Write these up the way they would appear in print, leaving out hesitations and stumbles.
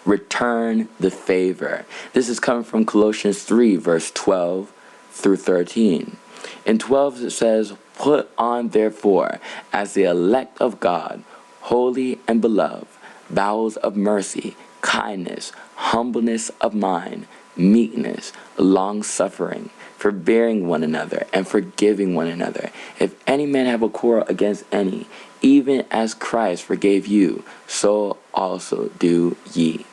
Return the favor. This is coming from Colossians 3, verse 12 through 13. In 12 it says, "Put on therefore, as the elect of God, holy and beloved, bowels of mercy, kindness, humbleness of mind, meekness, long-suffering, forbearing one another, and forgiving one another. If any man have a quarrel against any, even as Christ forgave you, so also do ye."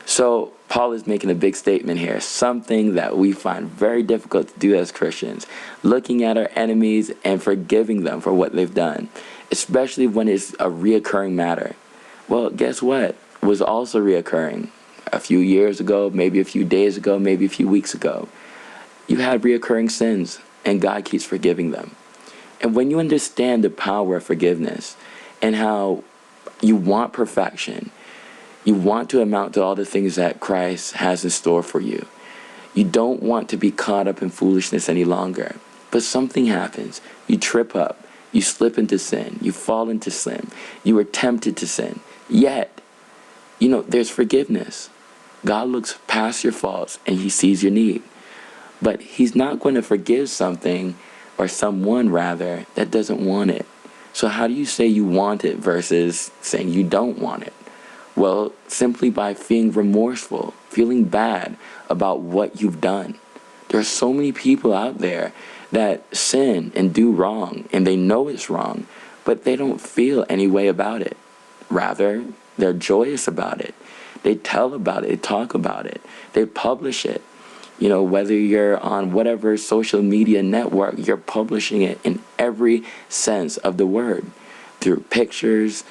So Paul is making a big statement here, something that we find very difficult to do as Christians, looking at our enemies and forgiving them for what they've done, especially when it's a reoccurring matter. Well, guess what was also reoccurring a few years ago, maybe a few days ago, maybe a few weeks ago? You had reoccurring sins, and God keeps forgiving them. And when you understand the power of forgiveness and how you want perfection, you want to amount to all the things that Christ has in store for you. You don't want to be caught up in foolishness any longer. But something happens. You trip up. You slip into sin. You fall into sin. You are tempted to sin. Yet, there's forgiveness. God looks past your faults and he sees your need. But he's not going to forgive something, or someone rather, that doesn't want it. So how do you say you want it versus saying you don't want it? Well, simply by feeling remorseful, feeling bad about what you've done. There are so many people out there that sin and do wrong, and they know it's wrong, but they don't feel any way about it. Rather, they're joyous about it. They tell about it, they talk about it, they publish it. Whether you're on whatever social media network, you're publishing it in every sense of the word. Through pictures,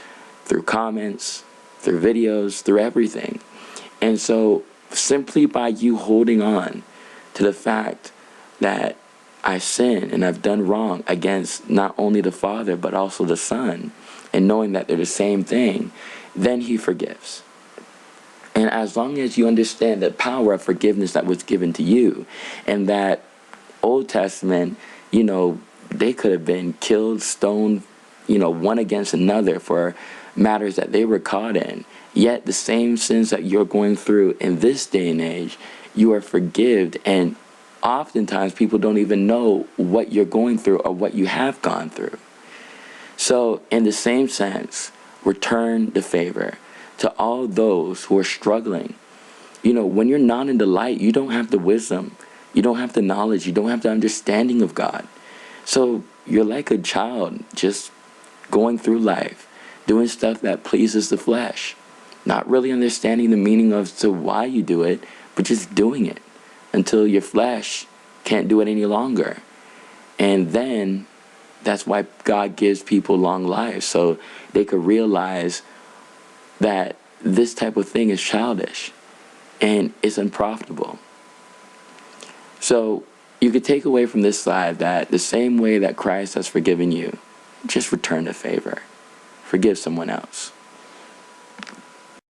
through comments, through videos, through everything. And so simply by you holding on to the fact that I sin and I've done wrong against not only the Father but also the Son, and knowing that they're the same thing, then he forgives. And as long as you understand the power of forgiveness that was given to you, and that Old Testament, they could have been killed, stoned, one against another for matters that they were caught in. Yet the same sins that you're going through in this day and age, you are forgiven. And oftentimes people don't even know what you're going through or what you have gone through. So in the same sense, return the favor to all those who are struggling. When you're not in the light, you don't have the wisdom, you don't have the knowledge, you don't have the understanding of God. So you're like a child just going through life, doing stuff that pleases the flesh, not really understanding the meaning of to why you do it, but just doing it until your flesh can't do it any longer. And then that's why God gives people long lives, so they could realize that this type of thing is childish and it's unprofitable. So you could take away from this slide that the same way that Christ has forgiven you, just return the favor. Forgive someone else.